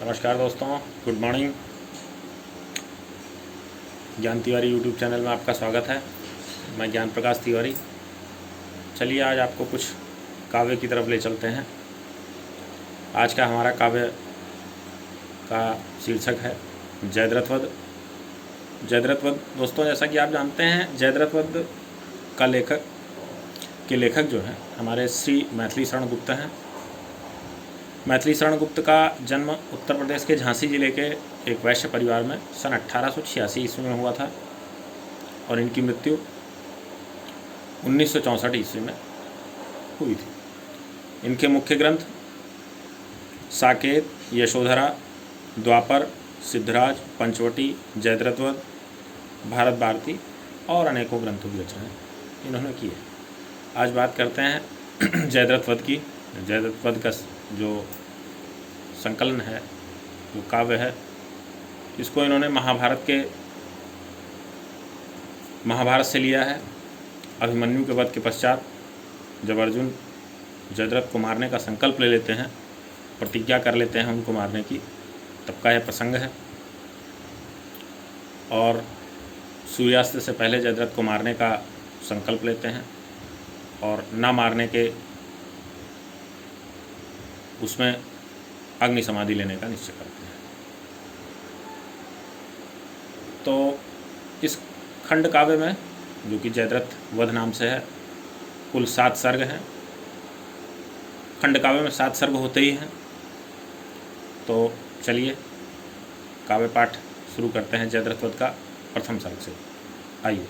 नमस्कार दोस्तों, good morning. ज्ञान तिवारी यूट्यूब चैनल में आपका स्वागत है। मैं ज्ञान प्रकाश तिवारी। चलिए आज आपको कुछ काव्य की तरफ ले चलते हैं। आज का हमारा काव्य का शीर्षक है जयद्रथ वध। दोस्तों, जैसा कि आप जानते हैं, जयद्रथ वध का लेखक जो हैं हमारे श्री मैथिली शरण गुप्त हैं। मैथिली शरण गुप्त का जन्म उत्तर प्रदेश के झांसी जिले के एक वैश्य परिवार में सन 1886 ईस्वी में हुआ था और इनकी मृत्यु 1964 ईस्वी में हुई थी। इनके मुख्य ग्रंथ साकेत, यशोधरा, द्वापर, सिद्धराज, पंचवटी, जयद्रथ वध, भारत भारती और अनेकों ग्रंथों की रचना इन्होंने की है। आज बात करते हैं जयद्रथ वध की। जयद्रथ वध का जो संकलन है, जो काव्य है, इसको इन्होंने महाभारत से लिया है। अभिमन्यु के वध के पश्चात जब अर्जुन जयद्रथ को मारने का संकल्प ले लेते हैं, प्रतिज्ञा कर लेते हैं उनको मारने की, तब का यह प्रसंग है। और सूर्यास्त से पहले जयद्रथ को मारने का संकल्प लेते हैं और ना मारने के उसमें अग्नि समाधि लेने का निश्चय करते हैं। तो इस खंड काव्य में, जो कि जयद्रथ वध नाम से है, कुल 7 सर्ग हैं। खंड काव्य में 7 सर्ग होते ही हैं। तो चलिए काव्य पाठ शुरू करते हैं जयद्रथ वध का प्रथम सर्ग से। आइए।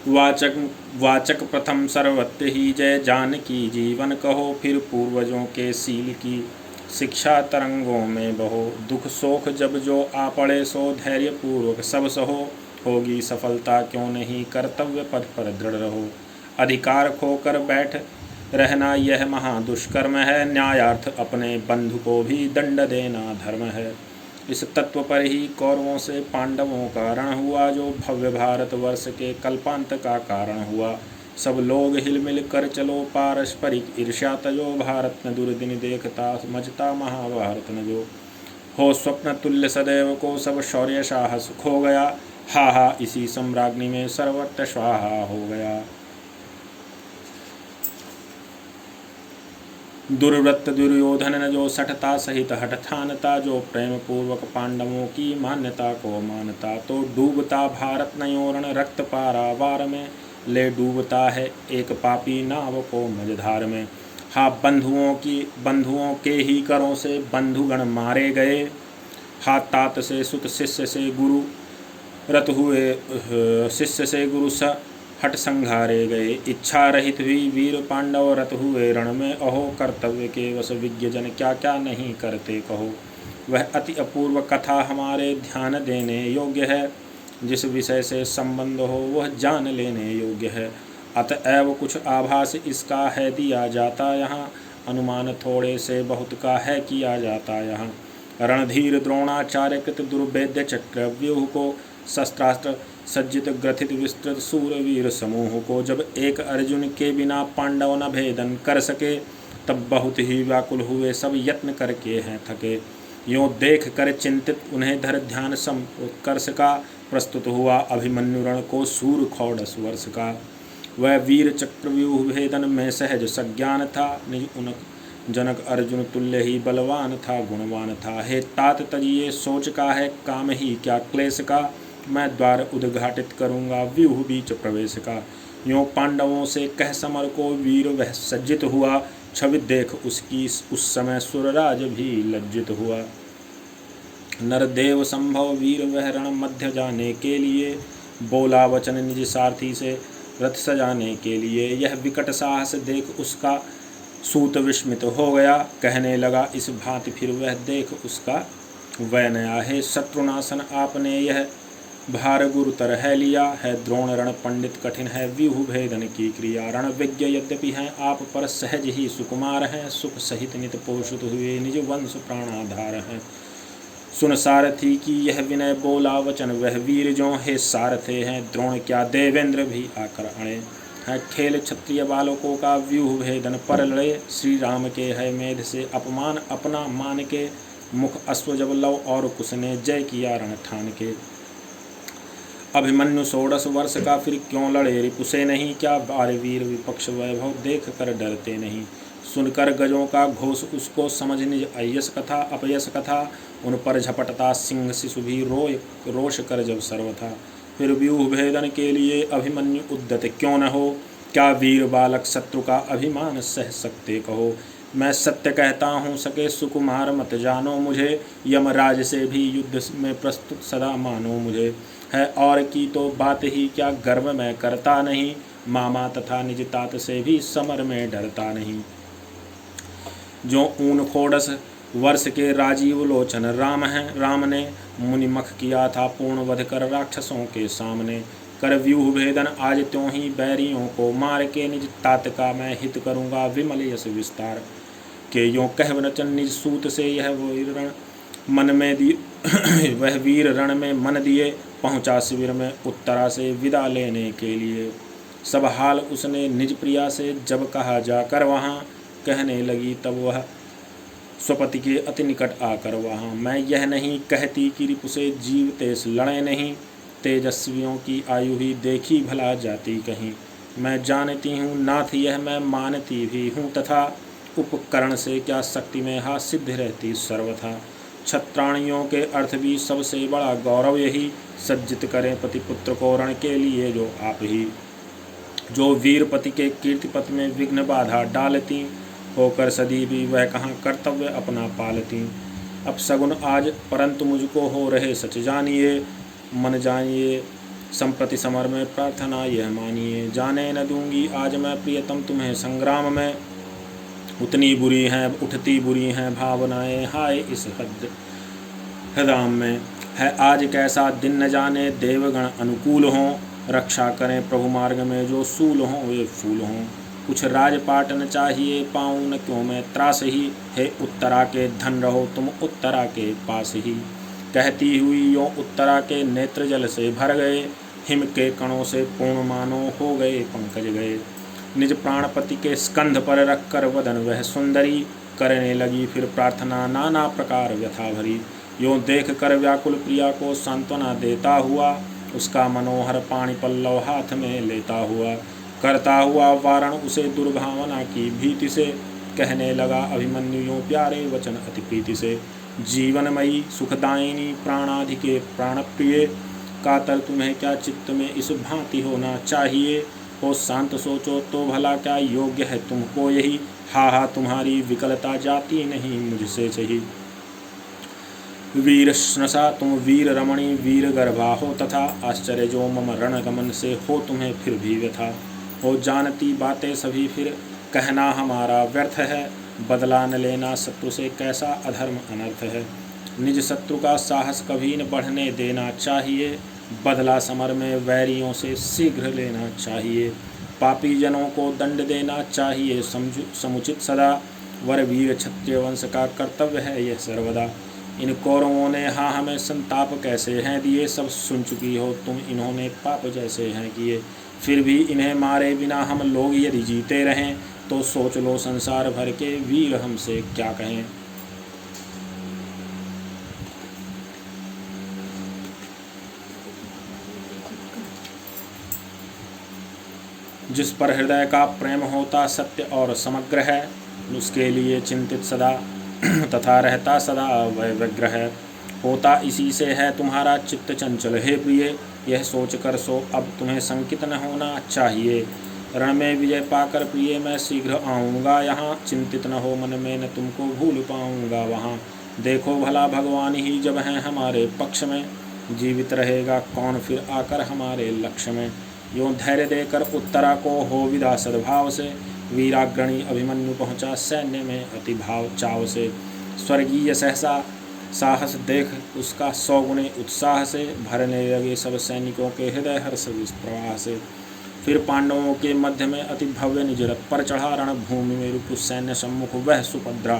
वाचक प्रथम सर्वत्र ही जय जानकी जीवन कहो, फिर पूर्वजों के सील की शिक्षा तरंगों में बहो। दुख शोक जब जो आ पड़े सो धैर्य पूर्वक सब सहो, होगी सफलता क्यों नहीं कर्तव्य पथ पर दृढ़ रहो। अधिकार खोकर बैठ रहना यह महादुष्कर्म है, न्यायार्थ अपने बंधु को भी दंड देना धर्म है। इस तत्व पर ही कौरवों से पांडवों का रण हुआ, जो भव्य भारत वर्ष के कल्पांत का कारण हुआ। सब लोग हिलमिल कर चलो पारस्परिक ईर्ष्या तजो, भारत न दुर्दिन देखता समझता महाभारत न जो। हो स्वप्न तुल्य सदैव को सब शौर्य साहस खो गया, हा हा इसी सम्राज्ञी में सर्वत्र स्वाहा हो गया। दुर्वृत्त दुर्योधन न जो सठता सहित हठठानता, जो प्रेम पूर्वक पांडवों की मान्यता को मानता। तो डूबता भारत नयोरण रक्त पारावार में, ले डूबता है एक पापी नाव को मझधार में। हा बंधुओं के ही करों से बंधुगण मारे गए, हा तात से सुत शिष्य से गुरु रत हुए, शिष्य से गुरु स हट संघारे गए। इच्छा रहित हुई वीर पांडव रत हुए रण में, अहो कर्तव्य के वश विज्ञ जन क्या क्या नहीं करते कहो। वह अति अपूर्व कथा हमारे ध्यान देने योग्य है, जिस विषय से संबंध हो वह जान लेने योग्य है। अतएव कुछ आभास इसका है दिया जाता यहाँ, अनुमान थोड़े से बहुत का है किया जाता यहाँ। रणधीर द्रोणाचार्य कृत दुर्भेद्य चक्रव्यूह को, शस्त्रास्त्र सज्जित ग्रथित विस्तृत सूरवीर समूह को। जब एक अर्जुन के बिना पांडव न भेदन कर सके, तब बहुत ही व्याकुल हुए सब यत्न करके हैं थके। यों देख कर चिंतित उन्हें धर ध्यान संकर्ष का, प्रस्तुत हुआ अभिमन्यु रण को सूर खौड़स वर्ष का। वह वीर चक्रव्यूह भेदन में सहज सज्ञान था, निज उन जनक अर्जुन तुल्य ही बलवान था गुणवान था। हे तात तजिए सोच का है काम ही क्या क्लेश का, मैं द्वार उद्घाटित करूँगा व्यूह बीच प्रवेश का। यों पांडवों से कह समर को वीर वह सज्जित हुआ, छवि देख उसकी उस समय सुरराज भी लज्जित हुआ। नरदेव संभव वीर वह रण मध्य जाने के लिए, बोला वचन निज सारथी से रथ सजाने के लिए। यह विकट साहस देख उसका सूत विस्मित हो गया, कहने लगा इस भांति फिर वह देख उसका वै नया। है शत्रुनाशन आपने यह भार गुरुतर है लिया, है द्रोण रण पंडित कठिन है व्यूह भेदन की क्रिया। रण विज्ञ यद्यपि हैं आप पर सहज ही सुकुमार हैं, सुख सहित नित पोषित हुए निज वंश प्राणाधार हैं। सुन सारथी की यह विनय बोला वचन वह वीर जो, हे सारथे हैं द्रोण क्या देवेंद्र भी आकर अणे। है खेल क्षत्रिय बालकों का व्यूह भेदन पर लड़े, श्री राम के है मेध से अपमान अपना मान के। मुख अश्व जब लव और कुश ने जय किया रण ठान के। अभिमन्यु 16 वर्ष का फिर क्यों लड़े रिपु से नहीं, क्या बारे वीर विपक्ष वैभव देख कर डरते नहीं। सुनकर गजों का घोष उसको समझ निज अयस कथा, अपयस कथा उन पर झपटता सिंह शिशु भी रोष कर जब सर्व था। फिर व्यूह भेदन के लिए अभिमन्यु उद्यत क्यों न हो, क्या वीर बालक शत्रु का अभिमान सह सकते कहो। मैं सत्य कहता हूँ सके सुकुमार मत जानो मुझे, यमराज से भी युद्ध में प्रस्तुत सदा मानो मुझे। है और की तो बात ही क्या गर्व मैं करता नहीं, मामा तथा निज तात से भी समर में डरता नहीं। जो ऊन खोड़स वर्ष के राजीव लोचन राम हैं, राम ने मुनिमख किया था पूर्ण वध कर राक्षसों के सामने। कर व्यूह भेदन आज त्यों ही बैरियों को मार के, निज तात का मैं हित करूँगा विमल यश विस्तार के। यों कह वचन निज सूत से यह वीर रण मन में दिए वह वीर रण में मन दिए, पहुँचा शिविर में उत्तरा से विदा लेने के लिए। सब हाल उसने निज प्रिया से जब कहा जाकर वहाँ, कहने लगी तब वह स्वपति के अति निकट आकर वहाँ। मैं यह नहीं कहती कि रिपु से जीव तेज लड़े नहीं, तेजस्वियों की आयु ही देखी भला जाती कहीं। मैं जानती हूँ नाथ यह मैं मानती भी हूँ तथा, उपकरण से क्या शक्ति में हा सिद्ध रहती सर्वथा। क्षत्राणियों के अर्थ भी सबसे बड़ा गौरव यही, सज्जित करें पति पुत्र को रण के लिए जो आप ही। जो वीरपति के कीर्तिपथ में विघ्न बाधा डालती, होकर सदी भी वह कहाँ कर्तव्य अपना पालती। अब सगुन आज परंतु मुझको हो रहे सच जानिए, मन जानिए संप्रति समर में प्रार्थना यह मानिए। जाने न दूंगी आज मैं प्रियतम तुम्हें संग्राम में, उतनी बुरी हैं उठती बुरी हैं भावनाएं हाय इस हृदय में। है आज कैसा दिन न जाने देवगण अनुकूल हों, रक्षा करें प्रभु मार्ग में जो सूल हों वे फूल हों। कुछ राजपाट न चाहिए पाऊँ न क्यों मैं त्रास ही, हे उत्तरा के धन रहो तुम उत्तरा के पास ही। कहती हुई यों उत्तरा के नेत्र जल से भर गए, हिम के कणों से पूर्ण मानो हो गए पंकज गए। निज प्राणपति के स्कंध पर रख कर वदन वह सुंदरी, करने लगी फिर प्रार्थना नाना प्रकार व्यथा भरी। यों देख कर व्याकुल प्रिया को सांत्वना देता हुआ, उसका मनोहर पाणी पल्लव हाथ में लेता हुआ। करता हुआ वारण उसे दुर्भावना की भीति से, कहने लगा अभिमन्यु यों प्यारे वचन अति प्रीति से। जीवनमयी सुखदायिनी प्राणाधि के प्राण प्रिय, कातर तुम्हें क्या चित्त में इस भांति होना चाहिए। हो शांत सोचो तो भला क्या योग्य है तुमको यही, हा तुम्हारी विकलता जाती नहीं मुझसे चाहिए। वीर स्नसा तुम वीर रमणी वीर गर्भा हो तथा, आश्चर्य जो मम रण गमन से हो तुम्हें फिर भी व्यथा। हो जानती बातें सभी फिर कहना हमारा व्यर्थ है, बदला न लेना शत्रु से कैसा अधर्म अनर्थ है। निज शत्रु का साहस कभी न बढ़ने देना चाहिए, बदला समर में वैरियों से शीघ्र लेना चाहिए। पापी जनों को दंड देना चाहिए समुचित सदा, वर वीर क्षत्रिय वंश का कर्तव्य है यह सर्वदा। इन कौरवों ने हाँ हमें संताप कैसे हैं दिए, सब सुन चुकी हो तुम इन्होंने पाप जैसे हैं किए। फिर भी इन्हें मारे बिना हम लोग यदि जीते रहें, तो सोच लो संसार भर के वीर हमसे क्या कहें। जिस पर हृदय का प्रेम होता सत्य और समग्र है, उसके लिए चिंतित सदा तथा रहता सदा वह व्यग्र है। होता इसी से है तुम्हारा चित्त चंचल हे प्रिय, यह सोच कर सो अब तुम्हें संकित न होना चाहिए। रण में विजय पाकर प्रिय मैं शीघ्र आऊँगा यहाँ, चिंतित न हो मन में न तुमको भूल पाऊँगा वहाँ। देखो भला भगवान ही जब हैं हमारे पक्ष में, जीवित रहेगा कौन फिर आकर हमारे लक्ष्य में। यूँ धैर्य देकर उत्तरा को हो विदा सद्भाव से, वीराग्रणी अभिमन्यु पहुँचा सैन्य में अति भाव चाव से। स्वर्गीय सहसा साहस देख उसका 100 गुणे उत्साह से, भरने लगे सब सैनिकों के हृदय हर्ष प्रवाह से। फिर पांडवों के मध्य में अति भव्य निज रथ पर चढ़ा, रणभूमि में रुकु सैन्य सम्मुख वह सुभद्रा।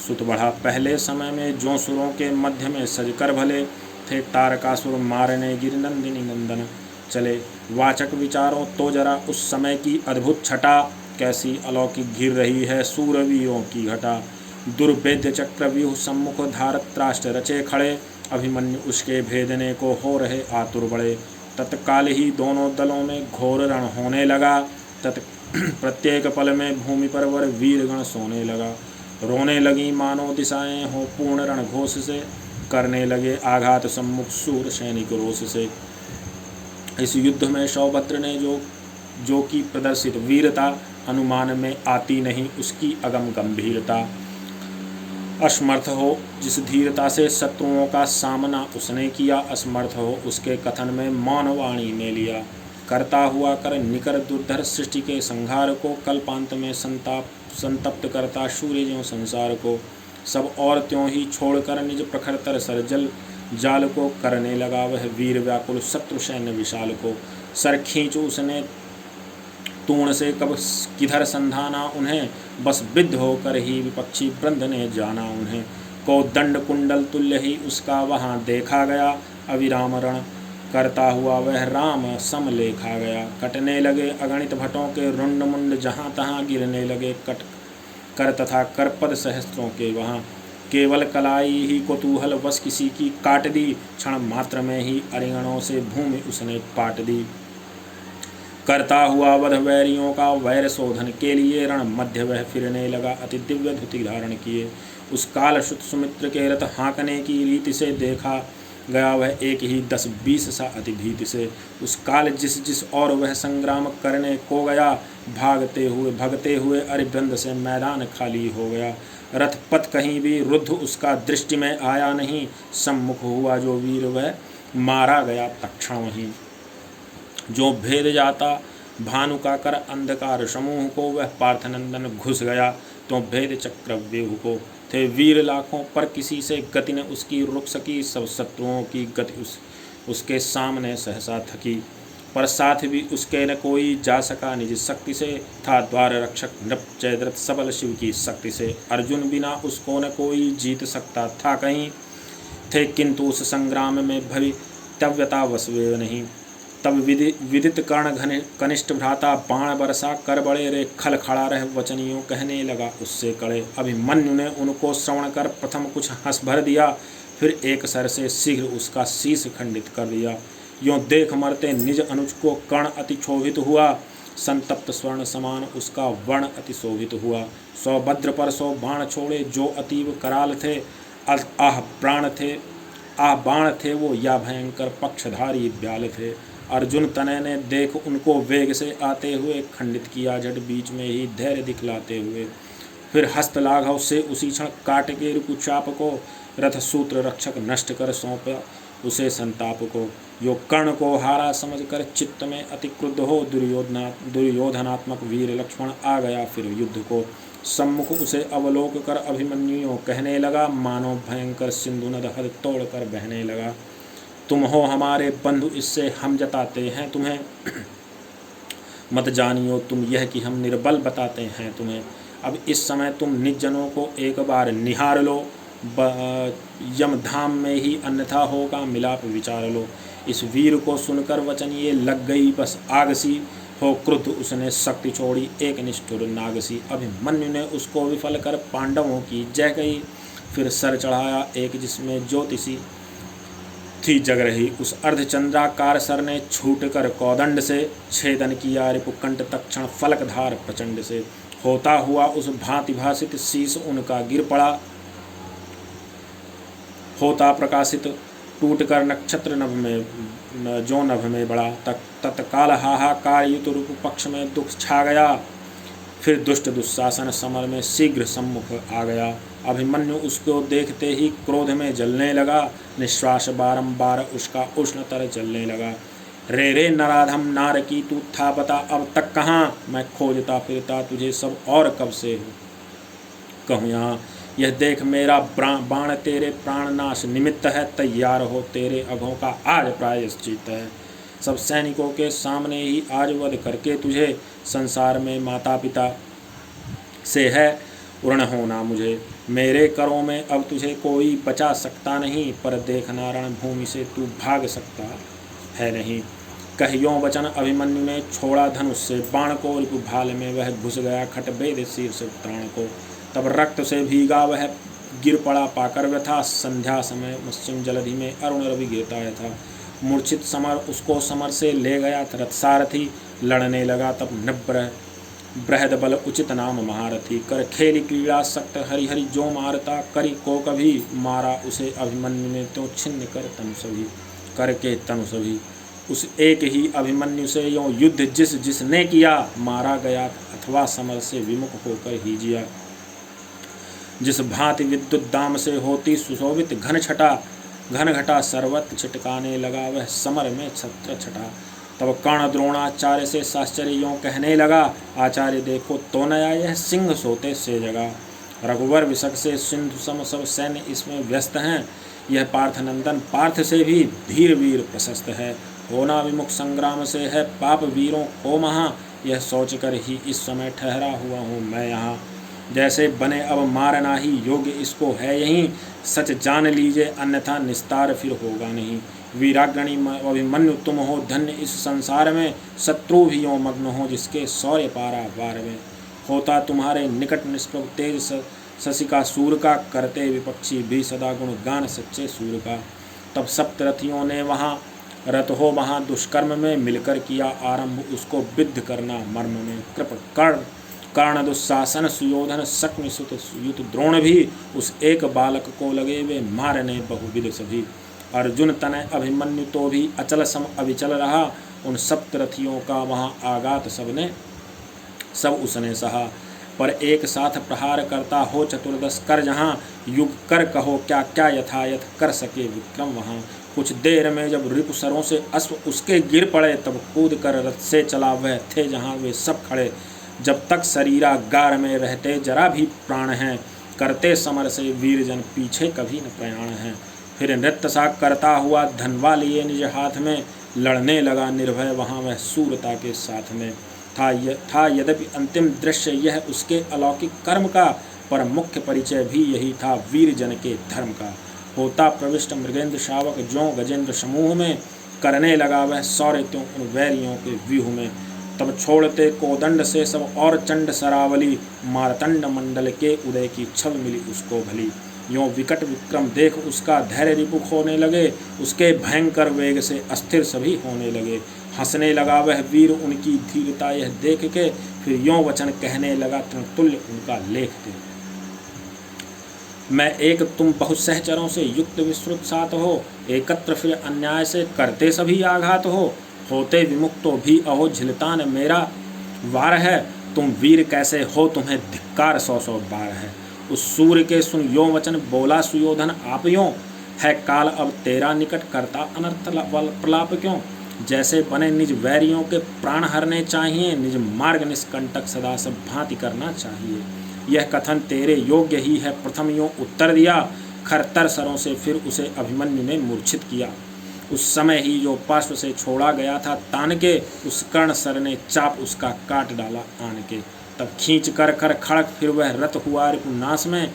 सुत बढ़ा पहले समय में जो सुरों के मध्य में सज कर भले थे, तारकासुर मारने गिरिनंदिनी नंदन चले। वाचक विचारों तो जरा उस समय की अद्भुत छटा, कैसी अलौकिक घिर रही है सूरवीरों की घटा। दुर्भेद्य चक्रव्यूह सम्मुख धारत्राष्ट्र रचे खड़े, अभिमन्यु उसके भेदने को हो रहे आतुर बड़े। तत्काल ही दोनों दलों में घोर रण होने लगा, प्रत्येक पल में भूमि पर वर वीरगण सोने लगा। रोने लगी मानो दिशाएं हो पूर्ण रण घोष से, करने लगे आघात सम्मुख सूर सैनिक रोष से। इस युद्ध में सौभद्र ने जो की प्रदर्शित वीरता, अनुमान में आती नहीं उसकी अगम गंभीरता। असमर्थ हो जिस धीरता से शत्रुओं का सामना उसने किया, असमर्थ हो उसके कथन में मौन वाणी में लिया। करता हुआ कर निकर दुर्धर सृष्टि के संहार को, कल्पांत में संतप्त करता सूर्य ज्यों संसार को। सब और त्यों ही छोड़कर निज प्रखर तर सरजल जाल को, करने लगा वह वीर व्याकुल शत्रु सैन्य विशाल को। सर खींच उसने तूण से कब किधर संधाना उन्हें, बस विद्ध होकर ही विपक्षी वृंद ने जाना उन्हें। को दंड कुंडल तुल्य ही उसका वहाँ देखा गया, अविराम रण करता हुआ वह राम सम लेखा गया। कटने लगे अगणित भटों के रुंड मुंड, जहाँ तहाँ गिरने लगे कट कर तथा करपद सहस्त्रों के वहाँ। केवल कलाई ही कुतूहल वश किसी की काट दी, क्षण मात्र में ही अरिंगणों से भूमि उसने पाट दी। करता हुआ वध वैरियों का वैर शोधन के लिए, रण मध्य वह फिरने लगा अति दिव्य धुति धारण किए। उस काल सुत सुमित्र के रथ हाँकने की रीति से देखा गया वह एक ही 10-20 सा अति भीति से। उस काल जिस और वह संग्राम करने को गया, भगते हुए अरिवृंद से मैदान खाली हो गया। रथ पथ कहीं भी रुद्ध उसका दृष्टि में आया नहीं, सम्मुख हुआ जो वीर वह मारा गया तत्क्षण वहीं। जो भेद जाता भानु का कर अंधकार समूह को, वह पार्थनंदन घुस गया तो भेद चक्रव्यूह को। थे वीर लाखों पर किसी से गति न उसकी रुक सकी, सब शत्रुओं की गति उसके सामने सहसा थकी। पर साथ भी उसके न कोई जा सका निज शक्ति से, था द्वार रक्षक नृप जयद्रथ सबल शिव की शक्ति से। अर्जुन बिना उसको न कोई जीत सकता था कहीं, थे किंतु उस संग्राम में भवितव्यता वसवे नहीं। तब विदित कर्ण कनिष्ठ भ्राता बाण बरसा, कर बड़े रे खल खड़ा रह वचनियों कहने लगा उससे कड़े। अभिमन्यु ने उनको श्रवण कर प्रथम कुछ हंस भर दिया, फिर एक सर से शीघ्र उसका शीश खंडित कर दिया। यों देख मरते निज अनुज को कर्ण अति क्षोभित हुआ, संतप्त स्वर्ण समान उसका वर्ण अति शोभित हुआ। सौभद्र पर 100 बाण छोड़े जो अतीव कराल थे, आह बाण थे वो या भयंकर पक्षधारी ब्याल थे। अर्जुन तनय ने देख उनको वेग से आते हुए, खंडित किया झट बीच में ही धैर्य दिखलाते हुए। फिर हस्त लाघव से उसी क्षण काट के रिपुचाप को, रथ सूत्र रक्षक नष्ट कर सौंपा उसे संताप को। यो कर्ण को हारा समझकर चित्त में अति क्रुद्ध हो, दुर्योधनात्मक वीर लक्ष्मण आ गया फिर युद्ध को। सम्मुख उसे अवलोक कर अभिमन्यु कहने लगा, मानो भयंकर सिंधु नद हद तोड़ कर बहने लगा। तुम हो हमारे बंधु इससे हम जताते हैं तुम्हें, मत जानियो तुम यह कि हम निर्बल बताते हैं तुम्हें। अब इस समय तुम निज जनों को एक बार निहार लो, यमधाम में ही अन्यथा होगा मिलाप विचार लो। इस वीर को सुनकर वचन ये लग गई बस आगसी, हो क्रुद्ध उसने शक्ति छोड़ी एक निष्ठुर नागसी। अभिमन्यु ने उसको विफल कर पांडवों की जय कही, फिर सर चढ़ाया एक जिसमें ज्योतिषी थी जग रही। उस अर्धचंद्राकार सर ने छूट कर कौदंड से, छेदन किया रिपुकंठ तक्षण फलकधार प्रचंड से। होता हुआ उस भांति भाषित शीश उनका गिर पड़ा, होता प्रकाशित टूट कर नक्षत्र नभ में बढ़ा। तत्काल हाहाकार युत रूप पक्ष में दुख छा गया, फिर दुष्ट दुशासन समर में शीघ्र सम्मुख आ गया। अभिमन्यु उसको देखते ही क्रोध में जलने लगा, निश्वास बारंबार उसका उष्णतर जलने लगा। रे नराधम नार की तू था बता अब तक कहाँ, मैं खोजता फिरता तुझे सब और कब से हो कहूँ यहाँ। यह देख मेरा बाण तेरे प्राणनाश निमित्त है, तैयार हो तेरे अघों का आज प्रायश्चित है। सब सैनिकों के सामने ही आज वध करके तुझे, संसार में माता पिता से है ऋण होना मुझे। मेरे करों में अब तुझे कोई बचा सकता नहीं, पर देखना रणभूमि से तू भाग सकता है नहीं। कहियों वचन अभिमन्यु ने छोड़ा धनुष से बाण को, रिपुभाल में वह घुस गया खटभेद शीर्ष प्राण को। तब रक्त से भीगा वह गिर पड़ा पाकर व्यथा। संध्या समय पश्चिम जलधि में अरुण रवि गिरता था। मूर्छित समर उसको समर से ले गया रथ सारथी। लड़ने लगा तब नब्र बृहद बल उचित नाम महारथी। कर खेल क्रीड़ा सक्त हरि हरि जो मारता। करी को कभी मारा उसे अभिमन्यु ने त्यों छिन्न कर तनु सभी। करके तनु सभी उस एक ही अभिमन्यु से यों युद्ध जिस जिसने किया। मारा गया अथवा समर से विमुख होकर ही जिया। जिस भांति विद्युत दाम से होती सुशोभित घन छटा। घन घटा सर्वत्र छिटकाने लगा वह समर में छत्र छटा। तब कर्ण द्रोणाचार्य से साश्चर्य यों कहने लगा। आचार्य देखो तो नया यह सिंह सोते से जगा। रघुवर विशक से सिंधु सम सब सैन्य इसमें व्यस्त हैं। यह पार्थनंदन पार्थ से भी धीर वीर प्रशस्त है। होना विमुख संग्राम से है पाप वीरों को महा। यह सोच कर ही इस समय ठहरा हुआ हूँ मैं यहाँ। जैसे बने अब मारना ही योग्य इसको है यहीं। सच जान लीजिए अन्यथा निस्तार फिर होगा नहीं। वीराग्रणी अभिमन्यु तुम हो धन्य इस संसार में। शत्रु भी यों मग्न हो जिसके शौर्य पारा वार में। होता तुम्हारे निकट निष्प्रभ तेज शशिका सूर का। करते विपक्षी भी सदा गुण गान सच्चे सूर का। तब सप्तरथियों ने वहाँ रथ हो वहाँ दुष्कर्म में मिलकर किया आरंभ उसको विद्ध करना मर्म में। कृप कर्ण दुस्शासन सुयोधन शक्नि सुत युत द्रोण भी। उस एक बालक को लगे वे मारने बहुविध सभी। अर्जुन तनय अभिमन्यु तो भी अचल सम अविचल रहा। उन सप्तरथियों का वहाँ आघात सब उसने सहा। पर एक साथ प्रहार करता हो चतुर्दश कर जहाँ। युग कर कहो क्या क्या यथायथ कर सके विक्रम वहाँ। कुछ देर में जब रिपुसरों से अश्व उसके गिर पड़े। तब कूद कर रथ से चला वह थे जहाँ वे सब खड़े। जब तक शरीरागार में रहते जरा भी प्राण हैं। करते समर से वीरजन पीछे कभी न प्रयाण हैं। फिर नृत्य सा करता हुआ धनवा लिए निज हाथ में। लड़ने लगा निर्भय वहाँ वह सूरता के साथ में। था यद्यपि अंतिम दृश्य यह उसके अलौकिक कर्म का। पर मुख्य परिचय भी यही था वीरजन के धर्म का। होता प्रविष्ट मृगेंद्र शावक ज्यों गजेंद्र समूह में। करने लगा वह शौर्य त्यों उन वैरियों के व्यूह में। तब छोड़ते कोदंड से सब और चंड सरावली। मारतंड मंडल के उदय की छवि मिली उसको भली। यों विकट विक्रम देख उसका धैर्य रिपुख होने लगे। उसके भयंकर वेग से अस्थिर सभी होने लगे। हंसने लगा वह वीर उनकी धीरता यह देख के। फिर यों वचन कहने लगा तृणतुल्य उनका लेख के। मैं एक तुम बहुत सहचरों से युक्त विस्तृत सात हो। एकत्र फिर अन्याय से करते सभी आघात हो। होते विमुक्तो भी अहो झिलतान मेरा वार है। तुम वीर कैसे हो तुम्हें धिक्कार सौ सौ बार है। उस सूर्य के सुन यो वचन बोला सुयोधन आप यों। है काल अब तेरा निकट करता अनर्थ प्रलाप क्यों। जैसे बने निज वैरियों के प्राण हरने चाहिए। निज मार्ग निष्कंटक सदा सब भांति करना चाहिए। यह कथन तेरे योग्य ही है प्रथम यों उत्तर दिया। खरतर सरों से फिर उसे अभिमन्यु ने मूर्छित किया। उस समय ही जो पार्श्व से छोड़ा गया था तान के। उस कर्ण सर ने चाप उसका काट डाला आन के। तब खींच कर खड़क फिर वह रथ हुआ रिपुनाश में।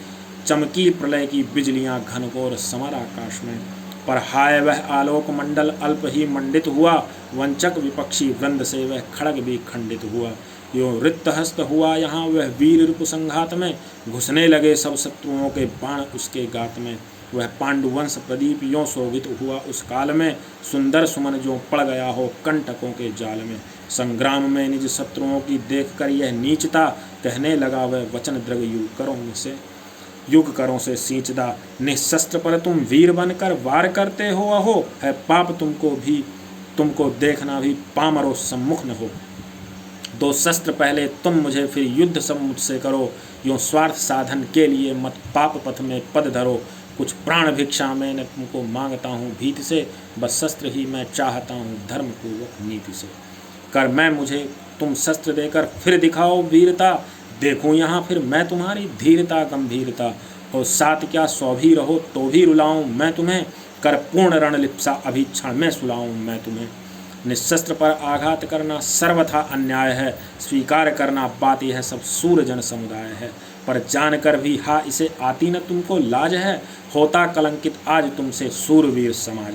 चमकी प्रलय की बिजलियां घनघोर समर आकाश में। पर हाय वह आलोक मंडल अल्प ही मंडित हुआ। वंचक विपक्षी वृंद से वह खड़ग भी खंडित हुआ। यो रिक्तहस्त हुआ यहाँ वह वीर रिपु संघात में। घुसने लगे सब शत्रुओं के बाण उसके गात में। वह पांडुवंश प्रदीप यों शोभित हुआ उस काल में। सुंदर सुमन जो पड़ गया हो कंटकों के जाल में। संग्राम में निज शत्रुओं की देखकर यह नीचता। कहने लगा वह वचन द्रग युग करों से सींचदा। निशस्त्र पर तुम वीर बनकर वार करते हो अहो। है पाप तुमको देखना भी पामरो सम्मुख न हो। दो शस्त्र पहले तुम मुझे फिर युद्ध सब मुझसे करो। यों स्वार्थ साधन के लिए मत पाप पथ में पद धरो। कुछ प्राण भिक्षा में न तुमको मांगता हूँ भीत से। बस शस्त्र ही मैं चाहता हूँ धर्म पूर्वक नीति से। कर मैं मुझे तुम शस्त्र देकर फिर दिखाओ वीरता। देखूँ यहाँ फिर मैं तुम्हारी धीरता गंभीरता। हो साथ क्या 100 भी रहो तो भी रुलाऊं मैं तुम्हें। कर पूर्ण रणलिप्सा अभी क्षण में सुलाऊं मैं तुम्हें। निशस्त्र पर आघात करना सर्वथा अन्याय है। स्वीकार करना बात यह सब सूरजन समुदाय है। पर जानकर भी हा इसे आती न तुमको लाज है। होता कलंकित आज तुमसे सूरवीर समाज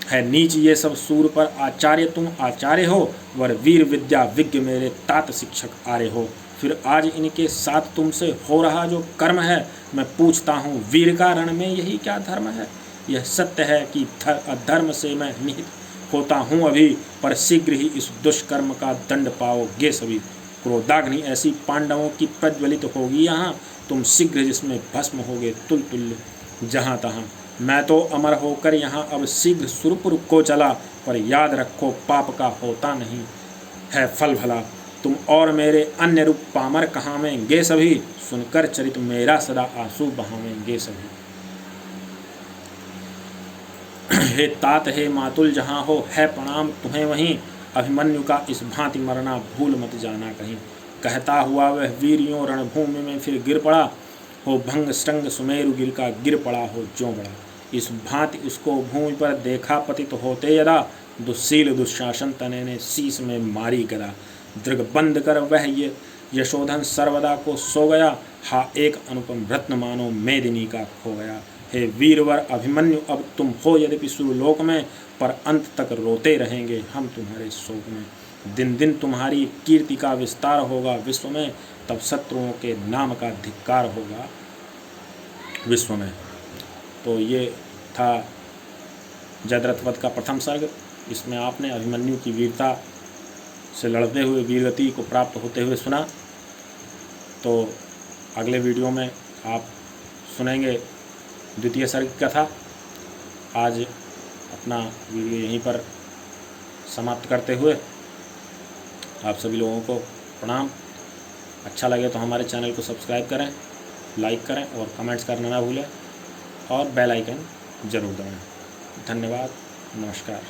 है नीच ये सब सूर पर आचार्य तुम आचार्य हो। वर वीर विद्या विज्ञ मेरे तात शिक्षक आर्य हो। फिर आज इनके साथ तुमसे हो रहा जो कर्म है, मैं पूछता हूँ वीर का रण में यही क्या धर्म है। यह सत्य है कि अधर्म से मैं निहित होता हूँ अभी, पर शीघ्र ही इस दुष्कर्म का दंड पाओगे सभी। क्रोधाग्नि ऐसी पांडवों की प्रज्वलित होगी यहाँ, तुम शीघ्र जिसमें भस्म होगे तुल तुल्य जहाँ तहाँ। मैं तो अमर होकर यहाँ अब शीघ्र सुरपुर को चला, पर याद रखो पाप का होता नहीं है फल भला। तुम और मेरे अन्य रूप पामर कहावेंगे सभी, सुनकर चरित मेरा सदा आंसू बहावेंगे सभी। हे तात हे मातुल जहाँ हो है प्रणाम तुम्हें वहीं, अभिमन्यु का इस भांति मरना भूल मत जाना कहीं। कहता हुआ वह वीर यों रणभूमि में फिर गिर पड़ा, हो भंग स्टंग सुमेरु गिर का गिर पड़ा हो ज्यों बड़ा। इस भांति उसको भूमि पर देखा पतित होते यदा, दुस्सील दुशासन तने ने शीस में मारी गदा। दृग बंद कर वह ये यशोधन सर्वदा को सो गया, हा एक अनुपम रत्न मानो मेदिनी का खो गया। हे वीरवर अभिमन्यु अब तुम हो यद्यपि सुरलोक में, पर अंत तक रोते रहेंगे हम तुम्हारे शोक में। दिन दिन तुम्हारी कीर्ति का विस्तार होगा विश्व में, तब शत्रुओं के नाम का धिक्कार होगा विश्व में। तो ये था जयद्रथ वध का प्रथम सर्ग। इसमें आपने अभिमन्यु की वीरता से लड़ते हुए वीरगति को प्राप्त होते हुए सुना। तो अगले वीडियो में आप सुनेंगे द्वितीय सर्ग की कथा। आज अपना वीडियो यहीं पर समाप्त करते हुए आप सभी लोगों को प्रणाम। अच्छा लगे तो हमारे चैनल को सब्सक्राइब करें, लाइक करें और कमेंट्स करना ना भूलें, और बेल आइकन ज़रूर दबाएं। धन्यवाद, नमस्कार।